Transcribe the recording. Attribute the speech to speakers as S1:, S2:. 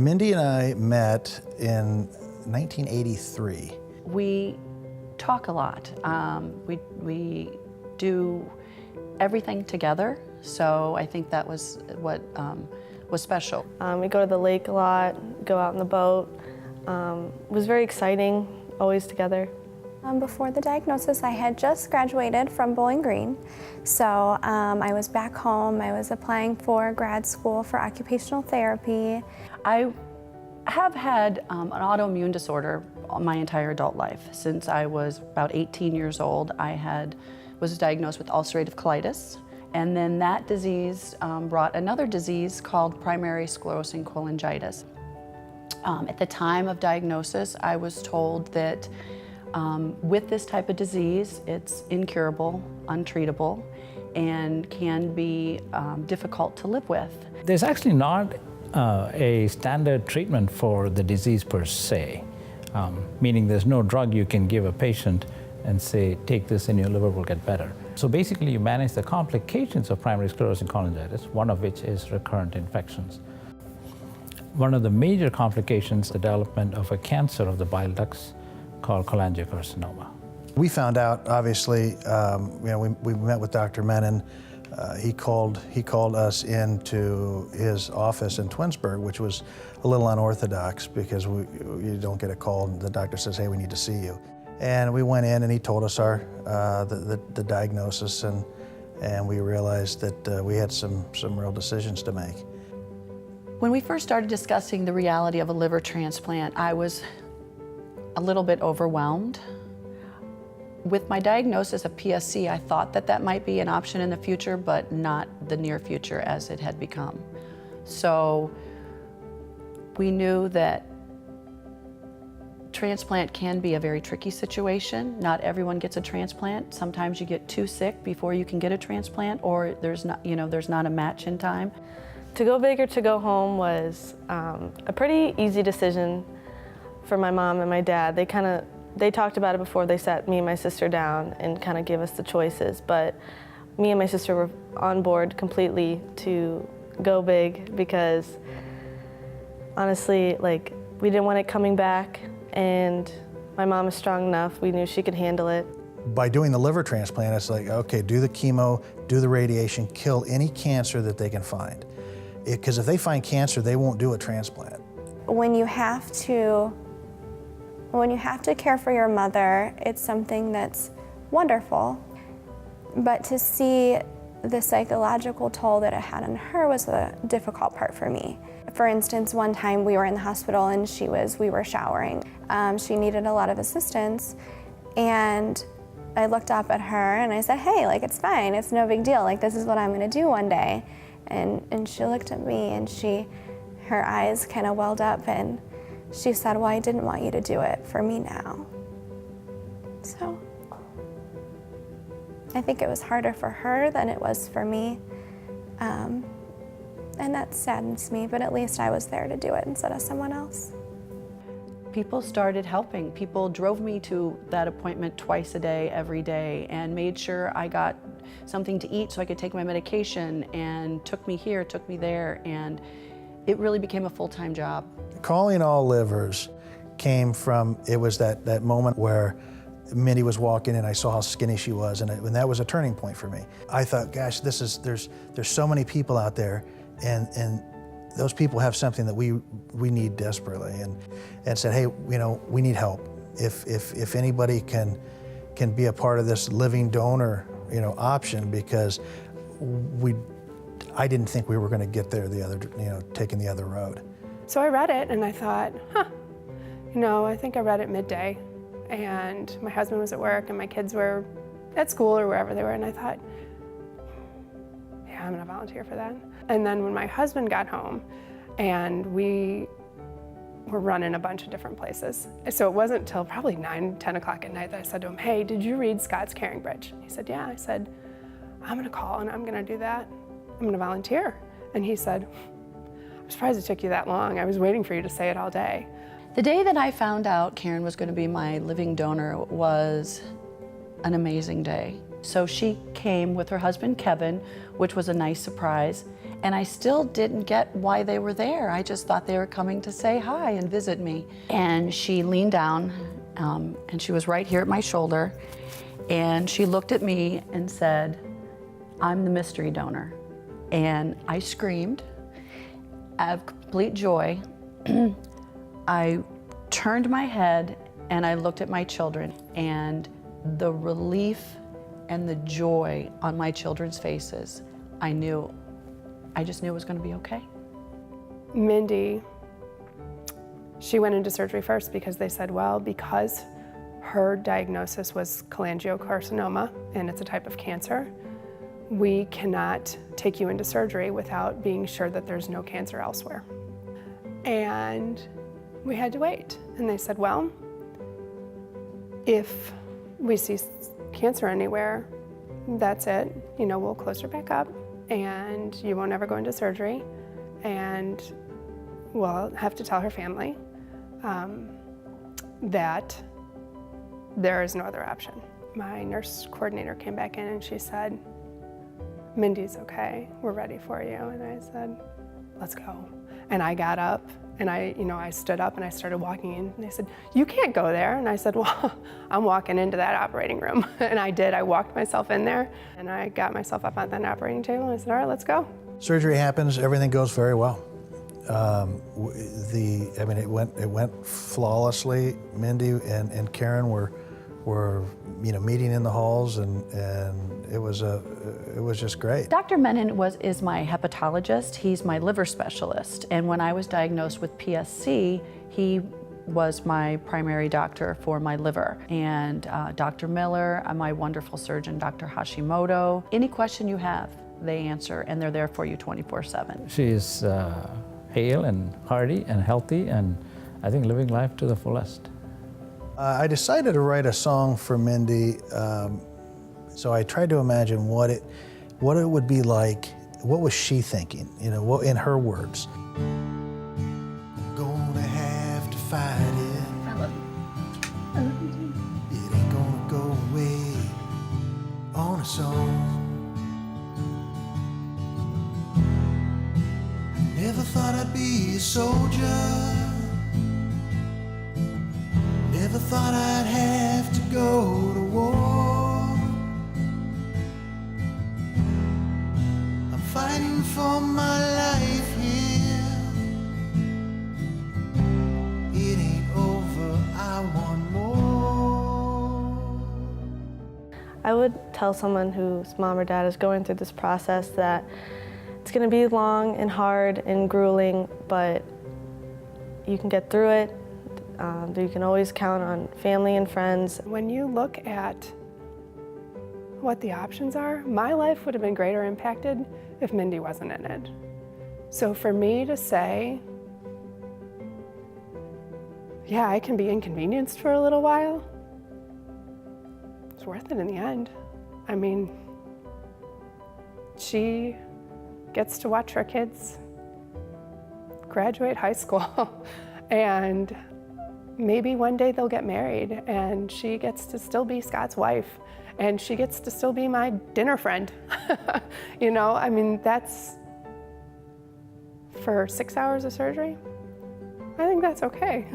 S1: Mindy and I met in 1983.
S2: We talk a lot. We do everything together, so I think that was what was special.
S3: We go to the lake a lot, go out in the boat. It was very exciting, always together.
S4: Before the diagnosis, I had just graduated from Bowling Green, so I was back home. I was applying for grad school for occupational therapy.
S2: I have had an autoimmune disorder my entire adult life. Since I was about 18 years old, I was diagnosed with ulcerative colitis, and then that disease brought another disease called primary sclerosing cholangitis. At the time of diagnosis, I was told that with this type of disease, it's incurable, untreatable, and can be difficult to live with.
S5: There's actually not a standard treatment for the disease per se, meaning there's no drug you can give a patient and say, take this and your liver will get better. So basically you manage the complications of primary sclerosing cholangitis, one of which is recurrent infections. One of the major complications is the development of a cancer of the bile ducts called cholangiocarcinoma.
S1: We found out, obviously, we met with Dr. Menon. He called us into his office in Twinsburg, which was a little unorthodox because you don't get a call and the doctor says, hey, we need to see you. And we went in and he told us the diagnosis, and we realized that we had some real decisions to make.
S2: When we first started discussing the reality of a liver transplant, I was a little bit overwhelmed. With my diagnosis of PSC, I thought that might be an option in the future, but not the near future as it had become. So we knew that transplant can be a very tricky situation. Not everyone gets a transplant. Sometimes you get too sick before you can get a transplant, or there's not a match in time.
S3: To go big or to go home was a pretty easy decision for my mom and my dad. They talked about it before they sat me and my sister down and kind of gave us the choices, but me and my sister were on board completely to go big because honestly, we didn't want it coming back, and my mom is strong enough, we knew she could handle it.
S1: By doing the liver transplant, it's like, okay, do the chemo, do the radiation, kill any cancer that they can find. Because if they find cancer, they won't do a transplant.
S4: When you have to care for your mother, it's something that's wonderful. But to see the psychological toll that it had on her was the difficult part for me. For instance, one time we were in the hospital and we were showering. She needed a lot of assistance, and I looked up at her and I said, hey, it's fine, it's no big deal, this is what I'm gonna do one day. And she looked at me and her eyes kind of welled up, and she said, well, I didn't want you to do it for me now. So I think it was harder for her than it was for me. And that saddens me, but at least I was there to do it instead of someone else.
S2: People started helping. People drove me to that appointment twice a day, every day, and made sure I got something to eat so I could take my medication, and took me here, took me there, and it really became a full-time job.
S1: Calling all livers came from, it was that moment where Mindy was walking and I saw how skinny she was, and that was a turning point for me. I thought, gosh, there's so many people out there, and those people have something that we need desperately, and said, hey, we need help. If anybody can be a part of this living donor, option, because I didn't think we were going to get there taking the other road.
S6: So I read it and I thought, I think I read it midday, and my husband was at work and my kids were at school or wherever they were, and I thought, yeah, I'm gonna volunteer for that. And then when my husband got home, and we were running a bunch of different places. So it wasn't until probably 9, 10 o'clock at night that I said to him, hey, did you read Scott's Caring Bridge? He said, yeah. I said, I'm gonna call and I'm gonna do that. I'm gonna volunteer. And he said, I'm surprised it took you that long. I was waiting for you to say it all day.
S2: The day that I found out Karen was going to be my living donor was an amazing day. So she came with her husband, Kevin, which was a nice surprise. And I still didn't get why they were there. I just thought they were coming to say hi and visit me. And she leaned down, and she was right here at my shoulder. And she looked at me and said, "I'm the mystery donor." And I screamed out of complete joy. I turned my head and I looked at my children, and the relief and the joy on my children's faces, I just knew it was going to be okay.
S6: Mindy, she went into surgery first because they said, well, because her diagnosis was cholangiocarcinoma, and it's a type of cancer, we cannot take you into surgery without being sure that there's no cancer elsewhere. And we had to wait. And they said, well, if we see cancer anywhere, that's it. You know, we'll close her back up and you won't ever go into surgery. And we'll have to tell her family that there is no other option. My nurse coordinator came back in and she said, "Mindy's okay, we're ready for you." And I said, "Let's go." And I got up and I stood up and I started walking in, and they said, "You can't go there." And I said, "Well, I'm walking into that operating room." And I did. I walked myself in there and I got myself up on that operating table and I said, "All right, let's go."
S1: Surgery happens, everything goes very well. It went flawlessly. Mindy and Karen were meeting in the halls, and it was just great.
S2: Dr. Menon is my hepatologist. He's my liver specialist. And when I was diagnosed with PSC, he was my primary doctor for my liver. And Dr. Miller, my wonderful surgeon, Dr. Hashimoto, any question you have, they answer, and they're there for you 24/7.
S5: She's hale and hearty and healthy, and I think living life to the fullest.
S1: I decided to write a song for Mindy, so I tried to imagine what it would be like. What was she thinking? What in her words? I'm gonna have to fight it. It ain't gonna go away on its own. Never thought I'd be a soldier. Never thought I'd have to go to war. I'm fighting for my life here. It ain't over, I want more.
S3: I would tell someone whose mom or dad is going through this process that it's going to be long and hard and grueling, but you can get through it. You can always count on family and friends.
S6: When you look at what the options are, my life would have been greater impacted if Mindy wasn't in it. So for me to say, yeah, I can be inconvenienced for a little while, it's worth it in the end. I mean, she gets to watch her kids graduate high school and maybe one day they'll get married, and she gets to still be Scott's wife, and she gets to still be my dinner friend. I mean, that's for 6 hours of surgery. I think that's okay.